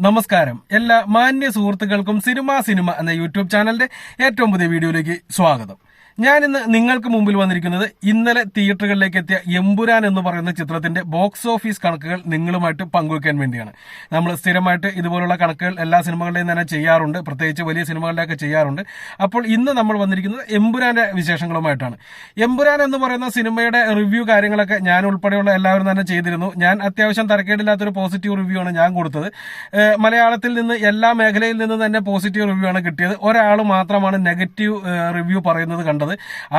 നമസ്കാരം. എല്ലാ മാന്യ സുഹൃത്തുക്കൾക്കും സിനിമ എന്ന യൂട്യൂബ് ചാനലിന്റെ ഏറ്റവും പുതിയ വീഡിയോയിലേക്ക് സ്വാഗതം. ഞാൻ ഇന്ന് നിങ്ങൾക്ക് മുമ്പിൽ വന്നിരിക്കുന്നത് ഇന്നലെ തിയേറ്ററുകളിലേക്ക് എത്തിയ എമ്പുരാൻ എന്ന് പറയുന്ന ചിത്രത്തിന്റെ ബോക്സ് ഓഫീസ് കണക്കുകൾ നിങ്ങളുമായിട്ട് പങ്കുവയ്ക്കാൻ വേണ്ടിയാണ്. നമ്മൾ സ്ഥിരമായിട്ട് ഇതുപോലുള്ള കണക്കുകൾ എല്ലാ സിനിമകളുടെയും തന്നെ ചെയ്യാറുണ്ട്, പ്രത്യേകിച്ച് വലിയ സിനിമകളുടെയൊക്കെ ചെയ്യാറുണ്ട്. അപ്പോൾ ഇന്ന് നമ്മൾ വന്നിരിക്കുന്നത് എമ്പുരാന്റെ വിശേഷങ്ങളുമായിട്ടാണ്. എമ്പുരാൻ എന്ന് പറയുന്ന സിനിമയുടെ റിവ്യൂ കാര്യങ്ങളൊക്കെ ഞാൻ ഉൾപ്പെടെയുള്ള എല്ലാവരും തന്നെ ചെയ്തിരുന്നു. ഞാൻ അത്യാവശ്യം തരക്കേടില്ലാത്തൊരു പോസിറ്റീവ് റിവ്യൂ ആണ് ഞാൻ കൊടുത്തത്. മലയാളത്തിൽ നിന്ന് എല്ലാ മേഖലയിൽ നിന്ന് തന്നെ പോസിറ്റീവ് റിവ്യൂ ആണ് കിട്ടിയത്. ഒരാൾ മാത്രമാണ് നെഗറ്റീവ് റിവ്യൂ പറയുന്നത് കണ്ടത്.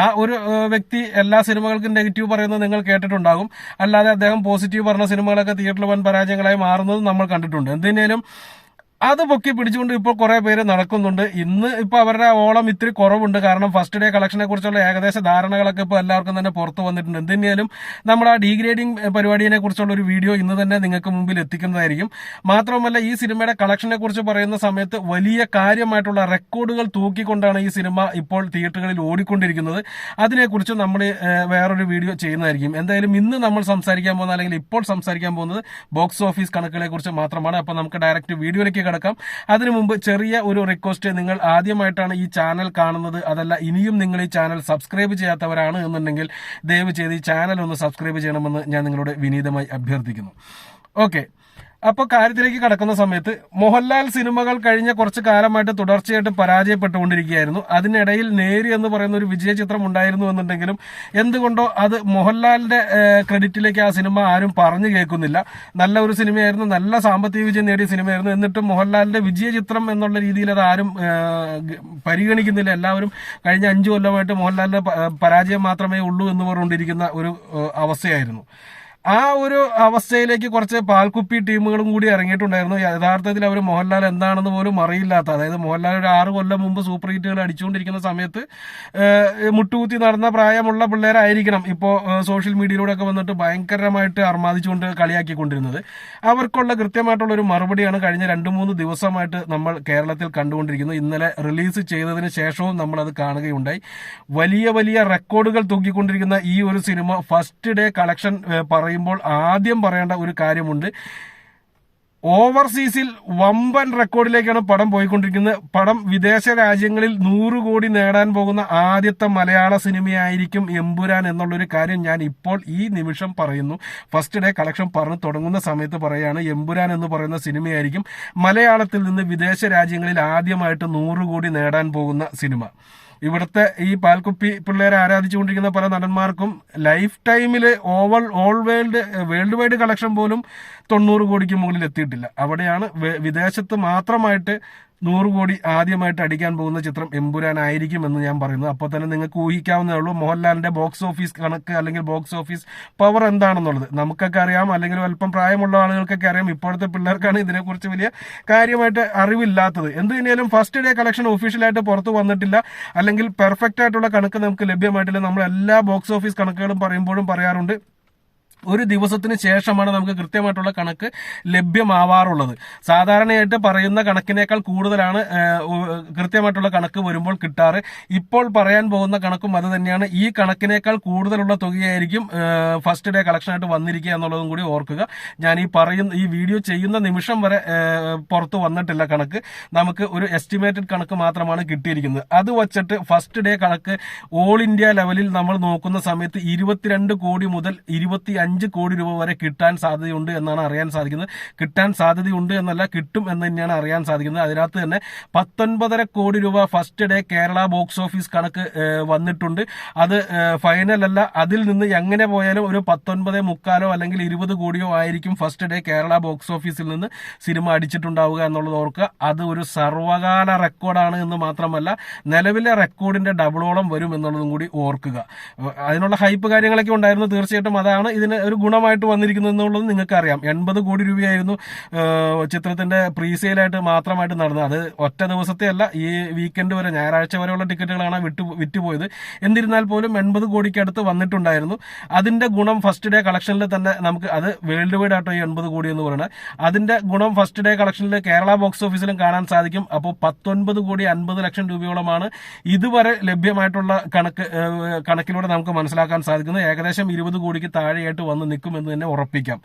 ആ ഒരു വ്യക്തി എല്ലാ സിനിമകൾക്കും നെഗറ്റീവ് പറയുന്നത് നിങ്ങൾ കേട്ടിട്ടുണ്ടാകും. അല്ലാതെ അദ്ദേഹം പോസിറ്റീവ് പറഞ്ഞ സിനിമകളൊക്കെ തിയേറ്ററിൽ വൻ പരാജയങ്ങളായി മാറുന്നത് നമ്മൾ കണ്ടിട്ടുണ്ട്. എന്തിനേലും അത് പൊക്കി പിടിച്ചുകൊണ്ട് ഇപ്പോൾ കുറെ പേര് നടക്കുന്നുണ്ട്. ഇന്ന് ഇപ്പൊ അവരുടെ ഓളം ഇത്തിരി കുറവുണ്ട്. കാരണം ഫസ്റ്റ് ഡേ കളക്ഷനെ കുറിച്ചുള്ള ഏകദേശ ധാരണകളൊക്കെ ഇപ്പോൾ എല്ലാവർക്കും തന്നെ പുറത്തു വന്നിട്ടുണ്ട്. എന്തിനേലും നമ്മൾ ആ ഡീഗ്രേഡിംഗ് പരിപാടിയെ കുറിച്ചുള്ള ഒരു വീഡിയോ ഇന്ന് തന്നെ നിങ്ങൾക്ക് മുമ്പിൽ എത്തിക്കുന്നതായിരിക്കും. മാത്രമല്ല, ഈ സിനിമയുടെ കളക്ഷനെ കുറിച്ച് പറയുന്ന സമയത്ത് വലിയ കാര്യമായിട്ടുള്ള റെക്കോർഡുകൾ തൂക്കിക്കൊണ്ടാണ് ഈ സിനിമ ഇപ്പോൾ തിയേറ്ററുകളിൽ ഓടിക്കൊണ്ടിരിക്കുന്നത്. അതിനെക്കുറിച്ച് നമ്മൾ വേറൊരു വീഡിയോ ചെയ്യുന്നതായിരിക്കും. എന്തായാലും ഇന്ന് നമ്മൾ സംസാരിക്കാൻ പോകുന്ന, അല്ലെങ്കിൽ ഇപ്പോൾ സംസാരിക്കാൻ പോകുന്നത് ബോക്സ് ഓഫീസ് കണക്കുകളെ കുറിച്ച് മാത്രമാണ്. അപ്പൊ നമുക്ക് ഡയറക്റ്റ് വീഡിയോയിലേക്ക് കിടക്കാം. അതിനു മുമ്പ് ചെറിയ ഒരു റിക്വസ്റ്റ്. നിങ്ങൾ ആദ്യമായിട്ടാണ് ഈ ചാനൽ കാണുന്നത്, അതല്ല ഇനിയും നിങ്ങൾ ഈ ചാനൽ സബ്സ്ക്രൈബ് ചെയ്യാത്തവരാണ് എന്നുണ്ടെങ്കിൽ ദയവ് ചെയ്ത് ഈ ചാനൽ ഒന്ന് സബ്സ്ക്രൈബ് ചെയ്യണമെന്ന് ഞാൻ നിങ്ങളോട് വിനീതമായി അഭ്യർത്ഥിക്കുന്നു. ഓക്കെ, അപ്പൊ കാര്യത്തിലേക്ക് കടക്കുന്ന സമയത്ത് മോഹൻലാൽ സിനിമകൾ കഴിഞ്ഞ കുറച്ച് കാലമായിട്ട് തുടർച്ചയായിട്ട് പരാജയപ്പെട്ടുകൊണ്ടിരിക്കുകയായിരുന്നു. അതിനിടയിൽ നേരി എന്ന് പറയുന്ന ഒരു വിജയ ചിത്രം ഉണ്ടായിരുന്നു എന്നുണ്ടെങ്കിലും എന്തുകൊണ്ടോ അത് മോഹൻലാലിന്റെ ക്രെഡിറ്റിലേക്ക് ആ സിനിമ ആരും പറഞ്ഞു കേൾക്കുന്നില്ല. നല്ല ഒരു സിനിമയായിരുന്നു, നല്ല സാമ്പത്തിക വിജയം നേടിയ സിനിമയായിരുന്നു. എന്നിട്ടും മോഹൻലാലിന്റെ വിജയ ചിത്രം എന്നുള്ള രീതിയിൽ അത് ആരും പരിഗണിക്കുന്നില്ല. എല്ലാവരും കഴിഞ്ഞ 5 കൊല്ലമായിട്ട് മോഹൻലാലിന്റെ പരാജയം മാത്രമേ ഉള്ളൂ എന്ന് പറഞ്ഞുകൊണ്ടിരിക്കുന്ന ഒരു അവസ്ഥയായിരുന്നു. ആ ഒരു അവസ്ഥയിലേക്ക് കുറച്ച് പാൽക്കുപ്പി ടീമുകളും കൂടി ഇറങ്ങിയിട്ടുണ്ടായിരുന്നു. യഥാർത്ഥത്തിൽ അവർ മോഹൻലാൽ എന്താണെന്ന് പോലും അറിയില്ലാത്ത, അതായത് മോഹൻലാൽ ഒരു 6 കൊല്ലം മുമ്പ് സൂപ്പർ ഹിറ്റുകൾ അടിച്ചുകൊണ്ടിരിക്കുന്ന സമയത്ത് മുട്ടുകുത്തി നടന്ന പ്രായമുള്ള പിള്ളേരായിരിക്കണം ഇപ്പോൾ സോഷ്യൽ മീഡിയയിലൂടെ ഒക്കെ വന്നിട്ട് ഭയങ്കരമായിട്ട് അർമാദിച്ചുകൊണ്ട് കളിയാക്കിക്കൊണ്ടിരുന്നത്. അവർക്കുള്ള കൃത്യമായിട്ടുള്ള ഒരു മറുപടിയാണ് കഴിഞ്ഞ 2-3 ദിവസമായിട്ട് നമ്മൾ കേരളത്തിൽ കണ്ടുകൊണ്ടിരിക്കുന്നത്. ഇന്നലെ റിലീസ് ചെയ്തതിന് ശേഷവും നമ്മൾ അത് കാണുകയുണ്ടായി. വലിയ വലിയ റെക്കോർഡുകൾ തൂക്കിക്കൊണ്ടിരിക്കുന്ന ഈ ഒരു സിനിമ ഫസ്റ്റ് ഡേ കളക്ഷൻ പറയുമ്പോൾ ആദ്യം പറയേണ്ട ഒരു കാര്യമുണ്ട്. ഓവർസീസിൽ വമ്പൻ റെക്കോർഡിലേക്കാണ് പടം പോയിക്കൊണ്ടിരിക്കുന്നത്. പടം വിദേശ രാജ്യങ്ങളിൽ 100 കോടി നേടാൻ പോകുന്ന ആദ്യത്തെ മലയാള സിനിമയായിരിക്കും എമ്പുരാൻ എന്നുള്ളൊരു കാര്യം ഞാൻ ഇപ്പോൾ ഈ നിമിഷം പറയുന്നു. ഫസ്റ്റ് ഡേ കളക്ഷൻ പറഞ്ഞു തുടങ്ങുന്ന സമയത്ത് പറയാണ്, എമ്പുരാൻ എന്ന് പറയുന്ന സിനിമയായിരിക്കും മലയാളത്തിൽ നിന്ന് വിദേശ രാജ്യങ്ങളിൽ ആദ്യമായിട്ട് 100 കോടി നേടാൻ പോകുന്ന സിനിമ. ഇവിടുത്തെ ഈ പാൽക്കുപ്പി പിള്ളേരെ ആരാധിച്ചുകൊണ്ടിരിക്കുന്ന പല നടന്മാർക്കും ലൈഫ് ടൈമിൽ വേൾഡ് വൈഡ് കളക്ഷൻ പോലും 90 കോടിക്ക് മുകളിൽ എത്തിയിട്ടില്ല. അവിടെയാണ് വിദേശത്ത് മാത്രമായിട്ട് 100 കോടി ആദ്യമായിട്ട് അടിക്കാൻ പോകുന്ന ചിത്രം എമ്പുരാൻ ആയിരിക്കും എന്ന് ഞാൻ പറയുന്നത്. അപ്പോൾ തന്നെ നിങ്ങൾക്ക് ഊഹിക്കാവുന്നേ ഉള്ളൂ മോഹൻലാലിന്റെ ബോക്സ് ഓഫീസ് കണക്ക് അല്ലെങ്കിൽ ബോക്സ് ഓഫീസ് പവർ എന്താണെന്നുള്ളത്. നമുക്കൊക്കെ അറിയാം, അല്ലെങ്കിൽ അല്പം പ്രായമുള്ള ആളുകൾക്കൊക്കെ അറിയാം. ഇപ്പോഴത്തെ പിള്ളേർക്കാണ് ഇതിനെക്കുറിച്ച് വലിയ കാര്യമായിട്ട് അറിവില്ലാത്തത്. എന്ത് തന്നെയാലും ഫസ്റ്റ് ഡേ കളക്ഷൻ ഒഫീഷ്യലായിട്ട് പുറത്തു വന്നിട്ടില്ല, അല്ലെങ്കിൽ പെർഫെക്റ്റ് ആയിട്ടുള്ള കണക്ക് നമുക്ക് ലഭ്യമായിട്ടില്ല. നമ്മൾ എല്ലാ ബോക്സ് ഓഫീസ് കണക്കുകളും പറയുമ്പോഴും പറയാറുണ്ട്, ഒരു ദിവസത്തിന് ശേഷമാണ് നമുക്ക് കൃത്യമായിട്ടുള്ള കണക്ക് ലഭ്യമാവാറുള്ളത്. സാധാരണയായിട്ട് പറയുന്ന കണക്കിനേക്കാൾ കൂടുതലാണ് കൃത്യമായിട്ടുള്ള കണക്ക് വരുമ്പോൾ കിട്ടാറ്. ഇപ്പോൾ പറയാൻ പോകുന്ന കണക്കും അത് തന്നെയാണ്. ഈ കണക്കിനേക്കാൾ കൂടുതലുള്ള തുകയായിരിക്കും ഫസ്റ്റ് ഡേ കളക്ഷനായിട്ട് വന്നിരിക്കുക എന്നുള്ളതും കൂടി ഓർക്കുക. ഞാൻ ഈ വീഡിയോ ചെയ്യുന്ന നിമിഷം വരെ പുറത്തു വന്നിട്ടില്ല കണക്ക്. നമുക്ക് ഒരു എസ്റ്റിമേറ്റഡ് കണക്ക് മാത്രമാണ് കിട്ടിയിരിക്കുന്നത്. അത് വച്ചിട്ട് ഫസ്റ്റ് ഡേ കണക്ക് ഓൾ ഇന്ത്യ ലെവലിൽ നമ്മൾ നോക്കുന്ന സമയത്ത് 22 കോടി മുതൽ 25 കോടി രൂപ വരെ കിട്ടാൻ സാധ്യതയുണ്ട് എന്നാണ് അറിയാൻ സാധിക്കുന്നത്. കിട്ടാൻ സാധ്യതയുണ്ട് എന്നല്ല, കിട്ടും എന്ന് തന്നെയാണ് അറിയാൻ സാധിക്കുന്നത്. അതിനകത്ത് തന്നെ 19.5 കോടി രൂപ first day Kerala box office കണക്ക് വന്നിട്ടുണ്ട്. അത് ഫൈനൽ അല്ല. അതിൽ നിന്ന് എങ്ങനെ പോയാലും ഒരു 19.25 അല്ലെങ്കിൽ 20 കോടിയോ ആയിരിക്കും ഫസ്റ്റ് ഡേ കേരള ബോക്സ് ഓഫീസിൽ നിന്ന് സിനിമ അടിച്ചിട്ടുണ്ടാവുക എന്നുള്ളത് ഓർക്കുക. അത് ഒരു സർവകാല റെക്കോർഡാണ് എന്ന് മാത്രമല്ല, നിലവിലെ റെക്കോർഡിന്റെ ഡബിളോളം വരും എന്നുള്ളതും കൂടി ഓർക്കുക. അതിനുള്ള ഹൈപ്പ് കാര്യങ്ങളൊക്കെ ഉണ്ടായിരുന്നു. തീർച്ചയായിട്ടും അതാണ് ഇതിന് ഒരു ഗുണമായിട്ട് വന്നിരിക്കുന്നത് എന്നുള്ളത് നിങ്ങൾക്ക് അറിയാം. 80 കോടി രൂപയായിരുന്നു ചിത്രത്തിന്റെ പ്രീസെയിലായിട്ട് മാത്രമായിട്ട് നടന്നത്. അത് ഒറ്റ ദിവസത്തെ അല്ല, ഈ വീക്കെൻഡ് വരെ, ഞായറാഴ്ച വരെയുള്ള ടിക്കറ്റുകളാണ് വിറ്റുപോയത്. എന്നിരുന്നാൽ പോലും 80 കോടിക്ക് അടുത്ത് വന്നിട്ടുണ്ടായിരുന്നു. അതിന്റെ ഗുണം ഫസ്റ്റ് ഡേ കളക്ഷനിൽ തന്നെ നമുക്ക്, അത് വേൾഡ് വൈഡ് ആട്ടോ ഈ 80 കോടി എന്ന് പറയുന്നത്, അതിന്റെ ഗുണം ഫസ്റ്റ് ഡേ കളക്ഷനിൽ കേരള ബോക്സ് ഓഫീസിലും കാണാൻ സാധിക്കും. അപ്പോൾ 19 കോടി 50 ലക്ഷം രൂപയോളമാണ് ഇതുവരെ ലഭ്യമായിട്ടുള്ള കണക്കിലൂടെ നമുക്ക് മനസ്സിലാക്കാൻ സാധിക്കുന്നത്. ഏകദേശം 20 കോടിക്ക് താഴെയായിട്ട് വന്ന് നിൽക്കുമെന്ന് തന്നെ ഉറപ്പിക്കാം.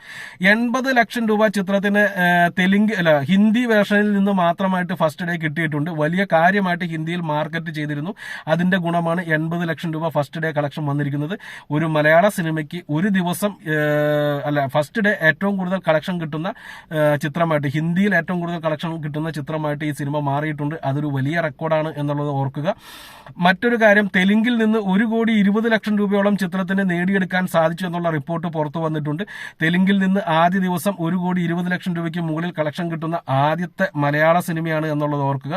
80 ലക്ഷം രൂപ ചിത്രത്തിന് ഹിന്ദി വേർഷനിൽ നിന്ന് മാത്രമായിട്ട് ഫസ്റ്റ് ഡേ കിട്ടിയിട്ടുണ്ട്. വലിയ കാര്യമായിട്ട് ഹിന്ദിയിൽ മാർക്കറ്റ് ചെയ്തിരുന്നു. അതിന്റെ ഗുണമാണ് 80 ലക്ഷം രൂപ ഫസ്റ്റ് ഡേ കളക്ഷൻ വന്നിരിക്കുന്നത്. ഒരു മലയാള സിനിമയ്ക്ക് ഒരു ദിവസം ഫസ്റ്റ് ഡേ ഏറ്റവും കൂടുതൽ കളക്ഷൻ കിട്ടുന്ന ചിത്രമായിട്ട്, ഹിന്ദിയിൽ ഏറ്റവും കൂടുതൽ കളക്ഷൻ കിട്ടുന്ന ചിത്രമായിട്ട് ഈ സിനിമ മാറിയിട്ടുണ്ട്. അതൊരു വലിയ റെക്കോർഡാണ് എന്നുള്ളത് ഓർക്കുക. മറ്റൊരു കാര്യം, തെലുങ്കിൽ നിന്ന് 1,20 ലക്ഷം രൂപയോളം ചിത്രത്തിന് നേടിയെടുക്കാൻ സാധിച്ചു എന്നുള്ള റിപ്പോർട്ട് പുറത്തു വന്നിട്ടുണ്ട്. തെലുങ്കിൽ നിന്ന് ആദ്യ ദിവസം 1,20 ലക്ഷം രൂപയ്ക്ക് മുകളിൽ കളക്ഷൻ കിട്ടുന്ന ആദ്യത്തെ മലയാള സിനിമയാണ് എന്നുള്ളത് ഓർക്കുക.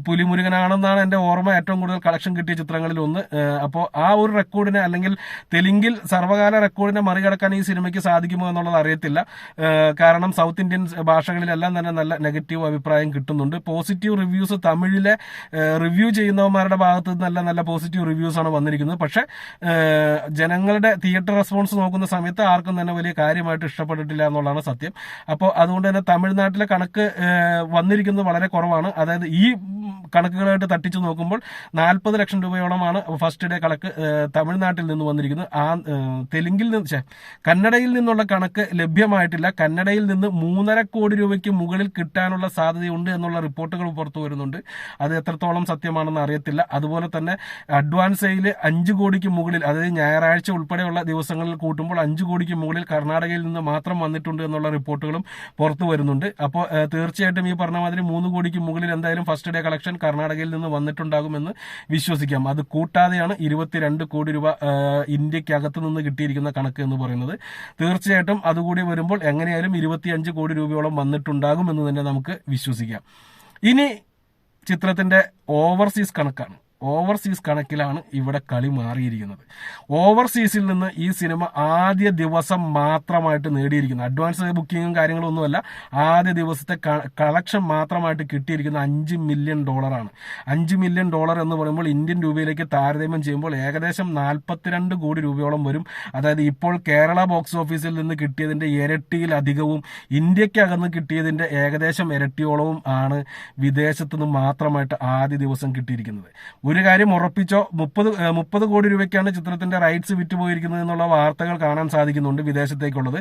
പുലിമുരുകനാണെന്നാണ് എന്റെ ഓർമ്മ ഏറ്റവും കൂടുതൽ കളക്ഷൻ കിട്ടിയ ചിത്രങ്ങളിൽ ഒന്ന്. അപ്പോൾ ആ ഒരു റെക്കോർഡിനെ, അല്ലെങ്കിൽ തെലുങ്കിൽ സർവകാല റെക്കോർഡിനെ മറികടക്കാൻ ഈ സിനിമയ്ക്ക് സാധിക്കുമോ എന്നുള്ളത് അറിയത്തില്ല. കാരണം സൗത്ത് ഇന്ത്യൻ ഭാഷകളിലെല്ലാം തന്നെ നല്ല നെഗറ്റീവ് അഭിപ്രായം കിട്ടുന്നുണ്ട്. പോസിറ്റീവ് റിവ്യൂസ് തമിഴിലെ റിവ്യൂ ചെയ്യുന്നവന്മാരുടെ ഭാഗത്ത് നല്ല നല്ല പോസിറ്റീവ് റിവ്യൂസ് ആണ് വന്നിരിക്കുന്നത്. പക്ഷെ ജനങ്ങളുടെ തിയേറ്റർ റെസ്പോൺസ് നോക്കുന്ന സമയത്ത് ആർക്കും തന്നെ വലിയ കാര്യമായിട്ട് ഇഷ്ടപ്പെട്ടിട്ടില്ല എന്നുള്ളതാണ് സത്യം. അപ്പോൾ അതുകൊണ്ട് തന്നെ തമിഴ്നാട്ടിലെ കണക്ക് വന്നിരിക്കുന്നത് വളരെ കുറവാണ്. അതായത് ഈ കണക്കുകളായിട്ട് തട്ടിച്ചു നോക്കുമ്പോൾ 40 ലക്ഷം രൂപയോളമാണ് ഫസ്റ്റ് ഡേ കണക്ക് തമിഴ്നാട്ടിൽ നിന്ന് വന്നിരിക്കുന്നത്. കന്നഡയിൽ നിന്നുള്ള കണക്ക് ലഭ്യമായിട്ടില്ല. കന്നഡയിൽ നിന്ന് 3.5 കോടി രൂപയ്ക്ക് മുകളിൽ കിട്ടാനുള്ള സാധ്യതയുണ്ട് എന്നുള്ള റിപ്പോർട്ടുകൾ പുറത്തു വരുന്നുണ്ട്. അത് എത്രത്തോളം സത്യമാണെന്ന് അറിയത്തില്ല. അതുപോലെ തന്നെ അഡ്വാൻസ് സെയിൽ 5 കോടിക്ക് മുകളിൽ, അതായത് ഞായറാഴ്ച ഉൾപ്പെടെയുള്ള ദിവസങ്ങളിൽ കൂട്ടുമ്പോൾ 5 കോടിക്ക് മുകളിൽ കർണാടകയിൽ നിന്ന് മാത്രം വന്നിട്ടുണ്ട് എന്നുള്ള റിപ്പോർട്ടുകളും പുറത്തു വരുന്നുണ്ട്. അപ്പോൾ തീർച്ചയായിട്ടും ഈ പറഞ്ഞ മാതിരി 3 കോടിക്ക് മുകളിൽ എന്തായാലും ഫസ്റ്റ് ഡേ കളക്ഷൻ കർണാടകയിൽ നിന്ന് വന്നിട്ടുണ്ടാകുമെന്ന് വിശ്വസിക്കാം. അത് കൂട്ടാതെയാണ് 22 കോടി രൂപ ഇന്ത്യക്കകത്ത് നിന്ന് കിട്ടിയിരിക്കുന്ന കണക്ക് എന്ന് പറയുന്നത്. തീർച്ചയായിട്ടും അതുകൂടി വരുമ്പോൾ എങ്ങനെയായാലും 25 കോടി രൂപയോളം വന്നിട്ടുണ്ടാകും എന്ന് തന്നെ നമുക്ക് വിശ്വസിക്കാം. ഇനി ചിത്രത്തിന്റെ ഓവർസീസ് കണക്കാണ്. ഓവർസീസ് കണക്കിലാണ് ഇവിടെ കളി മാറിയിരിക്കുന്നത്. ഓവർസീസിൽ നിന്ന് ഈ സിനിമ ആദ്യ ദിവസം മാത്രമായിട്ട് നേടിയിരിക്കുന്നത്, അഡ്വാൻസ് ബുക്കിങ്ങും കാര്യങ്ങളൊന്നുമല്ല, ആദ്യ ദിവസത്തെ കളക്ഷൻ മാത്രമായിട്ട് കിട്ടിയിരിക്കുന്ന $5 മില്യൺ. $5 മില്യൺ എന്ന് പറയുമ്പോൾ ഇന്ത്യൻ രൂപയിലേക്ക് താരതമ്യം ചെയ്യുമ്പോൾ ഏകദേശം 42 കോടി രൂപയോളം വരും. അതായത് ഇപ്പോൾ കേരള ബോക്സ് ഓഫീസിൽ നിന്ന് കിട്ടിയതിന്റെ ഇരട്ടിയിലധികവും ഇന്ത്യക്കകന്ന് കിട്ടിയതിന്റെ ഏകദേശം ഇരട്ടിയോളവും ആണ് വിദേശത്ത് നിന്ന് മാത്രമായിട്ട് ആദ്യ ദിവസം കിട്ടിയിരിക്കുന്നത്. ഒരു കാര്യം ഉറപ്പിച്ചോ, 30 കോടി രൂപയ്ക്കാണ് ചിത്രത്തിന്റെ റൈറ്റ്സ് വിറ്റുപോയിരിക്കുന്നത് എന്നുള്ള വാർത്തകൾ കാണാൻ സാധിക്കുന്നുണ്ട് വിദേശത്തേക്കുള്ളത്.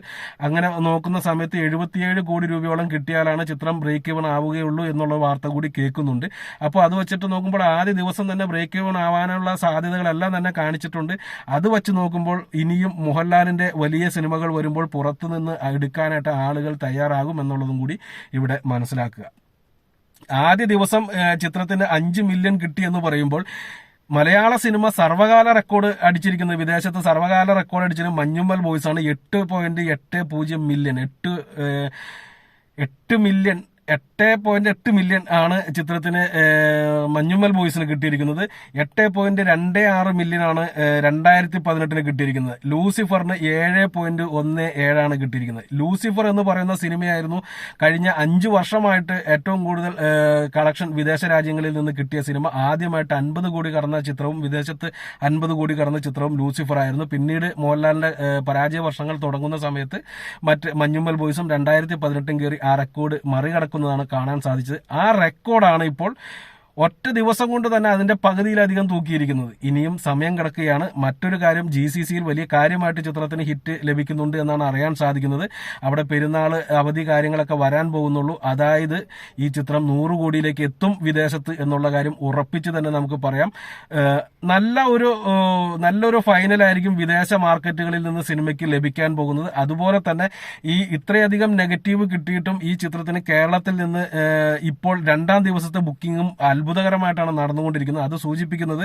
അങ്ങനെ നോക്കുന്ന സമയത്ത് 77 കോടി രൂപയോളം കിട്ടിയാലാണ് ചിത്രം ബ്രേക്ക് ഈവൺ ആവുകയുള്ളൂ എന്നുള്ള വാർത്ത കൂടി കേൾക്കുന്നുണ്ട്. അപ്പോൾ അത് വെച്ചിട്ട് നോക്കുമ്പോൾ ആദ്യ ദിവസം തന്നെ ബ്രേക്ക് ഈവൺ ആവാനുള്ള സാധ്യതകളെല്ലാം തന്നെ കാണിച്ചിട്ടുണ്ട്. അത് വെച്ച് നോക്കുമ്പോൾ ഇനിയും മോഹൻലാലിന്റെ വലിയ സിനിമകൾ വരുമ്പോൾ പുറത്തുനിന്ന് എടുക്കാനായിട്ട് ആളുകൾ തയ്യാറാകും എന്നുള്ളതും കൂടി ഇവിടെ മനസ്സിലാക്കുക. ആദ്യ ദിവസം ചിത്രത്തിന് 5 മില്യൺ കിട്ടിയെന്ന് പറയുമ്പോൾ മലയാള സിനിമ സർവകാല റെക്കോർഡ് അടിച്ചിരിക്കുന്നത്, വിദേശത്ത് സർവകാല റെക്കോർഡ് അടിച്ചിരുന്നത് മഞ്ഞുമ്മൽ ബോയ്സ് ആണ്. 8.80 മില്യൺ 8.8 മില്യൺ ആണ് ചിത്രത്തിന് മഞ്ഞുമ്മൽ ബോയ്സിന് കിട്ടിയിരിക്കുന്നത്. 8.26 മില്യൺ ആണ് 2018 കിട്ടിയിരിക്കുന്നത്. ലൂസിഫറിന് 7.17 ആണ് കിട്ടിയിരിക്കുന്നത്. ലൂസിഫർ എന്ന് പറയുന്ന സിനിമയായിരുന്നു കഴിഞ്ഞ 5 വർഷമായിട്ട് ഏറ്റവും കൂടുതൽ കളക്ഷൻ വിദേശ രാജ്യങ്ങളിൽ നിന്ന് കിട്ടിയ സിനിമ. ആദ്യമായിട്ട് 50 കോടി കടന്ന ചിത്രവും വിദേശത്ത് 50 കോടി കടന്ന ചിത്രവും ലൂസിഫർ ആയിരുന്നു. പിന്നീട് മോഹൻലാലിന്റെ പരാജയ വർഷങ്ങൾ തുടങ്ങുന്ന സമയത്ത് മഞ്ഞുമ്മൽ ബോയ്സും 2018 കയറി ആ റെക്കോർഡ് മറികടക്കുന്നതാണ് കാണാൻ സാധിച്ചത്. ആ റെക്കോർഡാണ് ഇപ്പോൾ ഒറ്റ ദിവസം കൊണ്ട് തന്നെ അതിന്റെ പകുതിയിലധികം തൂക്കിയിരിക്കുന്നത്. ഇനിയും സമയം കിടക്കുകയാണ്. മറ്റൊരു കാര്യം, GCCയിൽ വലിയ കാര്യമായിട്ട് ചിത്രത്തിന് ഹിറ്റ് ലഭിക്കുന്നുണ്ട് എന്നാണ് അറിയാൻ സാധിക്കുന്നത്. അവിടെ പെരുന്നാൾ അവധി കാര്യങ്ങളൊക്കെ വരാൻ പോകുന്നുള്ളൂ. അതായത് ഈ ചിത്രം 100 കോടിയിലേക്ക് എത്തും വിദേശത്ത് എന്നുള്ള കാര്യം ഉറപ്പിച്ച് തന്നെ നമുക്ക് പറയാം. നല്ലൊരു ഫൈനലായിരിക്കും വിദേശ മാർക്കറ്റുകളിൽ നിന്ന് സിനിമയ്ക്ക് ലഭിക്കാൻ പോകുന്നത്. അതുപോലെ തന്നെ ഈ ഇത്രയധികം നെഗറ്റീവ് കിട്ടിയിട്ടും ഈ ചിത്രത്തിന് കേരളത്തിൽ നിന്ന് ഇപ്പോൾ 2ാം ദിവസത്തെ ബുക്കിങ്ങും അത്ഭുതകരമായിട്ടാണ് നടന്നുകൊണ്ടിരിക്കുന്നത്. അത് സൂചിപ്പിക്കുന്നത്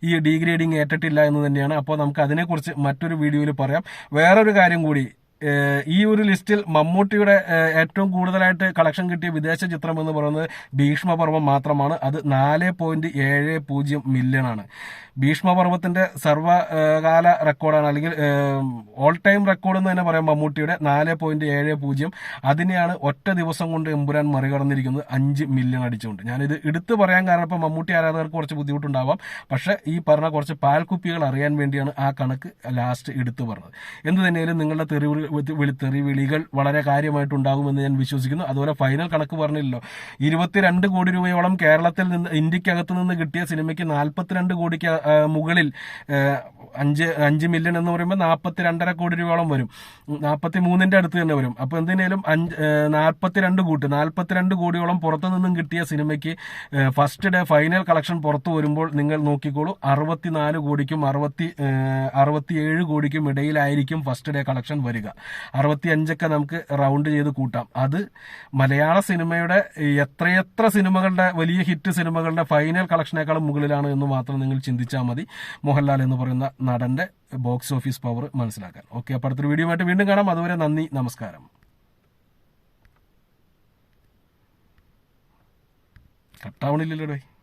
ഈ ഡീഗ്രേഡിംഗ് ഏറ്റിട്ടില്ല എന്ന് തന്നെയാണ്. അപ്പോൾ നമുക്ക് അതിനെക്കുറിച്ച് മറ്റൊരു വീഡിയോയിൽ പറയാം. വേറൊരു കാര്യം കൂടി, ഈ ഒരു ലിസ്റ്റിൽ മമ്മൂട്ടിയുടെ ഏറ്റവും കൂടുതലായിട്ട് കളക്ഷൻ കിട്ടിയ വിദേശ ചിത്രം എന്ന് പറയുന്നത് ഭീഷ്മപർവം മാത്രമാണ്. അത് 4.70 മില്യൺ ആണ്. ഭീഷ്മപർവത്തിന്റെ സർവകാല റെക്കോർഡാണ്, അല്ലെങ്കിൽ ഓൾ ടൈം റെക്കോർഡ് എന്ന് തന്നെ പറയാം മമ്മൂട്ടിയുടെ 4.70. അതിനെയാണ് ഒറ്റ ദിവസം കൊണ്ട് എമ്പുരാൻ മറികടന്നിരിക്കുന്നത് 5 മില്യൺ അടിച്ചുകൊണ്ട്. ഞാനിത് എടുത്തു പറയാൻ കാരണം ഇപ്പം മമ്മൂട്ടി ആരാധകർക്ക് കുറച്ച് ബുദ്ധിമുട്ടുണ്ടാവാം. പക്ഷെ ഈ പറഞ്ഞ കുറച്ച് പാൽക്കുപ്പികൾ അറിയാൻ വേണ്ടിയാണ് ആ കണക്ക് ലാസ്റ്റ് എടുത്തു പറഞ്ഞത്. എന്ത് തന്നെയാലും നിങ്ങളുടെ തെരുവ് തെറി വിളികൾ വളരെ കാര്യമായിട്ടുണ്ടാകുമെന്ന് ഞാൻ വിശ്വസിക്കുന്നു. അതുപോലെ ഫൈനൽ കണക്ക് പറഞ്ഞില്ലല്ലോ, 22 കോടി രൂപയോളം കേരളത്തിൽ നിന്ന് ഇന്ത്യക്കകത്ത് നിന്ന് കിട്ടിയ സിനിമയ്ക്ക് 42 കോടിക്ക് മുകളിൽ 5 മില്യൺ എന്ന് പറയുമ്പോൾ 42.5 കോടി രൂപയോളം വരും, 43ന്റെ അടുത്ത് തന്നെ വരും. അപ്പൊ എന്തിനേലും 42 കോടിയോളം പുറത്തു നിന്നും കിട്ടിയ സിനിമയ്ക്ക് ഫസ്റ്റ് ഡേ ഫൈനൽ കളക്ഷൻ പുറത്തു വരുമ്പോൾ നിങ്ങൾ നോക്കിക്കോളൂ, 64 കോടിക്കും 67 കോടിക്കും ഇടയിലായിരിക്കും ഫസ്റ്റ് ഡേ കളക്ഷൻ വരിക. 65 നമുക്ക് റൗണ്ട് ചെയ്ത് കൂട്ടാം. അത് മലയാള സിനിമയുടെ എത്രയെത്ര സിനിമകളുടെ വലിയ ഹിറ്റ് സിനിമകളുടെ ഫൈനൽ കളക്ഷനേക്കാളും മുകളിലാണ് എന്ന് മാത്രം നിങ്ങൾ ചിന്തിച്ചാൽ മതി മോഹൻലാൽ എന്ന് പറയുന്ന നടന്റെ ബോക്സ് ഓഫീസ് പവർ മനസ്സിലാക്കാൻ. ഓക്കെ, അപ്പോൾ അടുത്തൊരു വീഡിയോ ആയിട്ട് വീണ്ടും കാണാം. അതുവരെ നന്ദി, നമസ്കാരം. കട്ടാവണില്ലല്ലോ.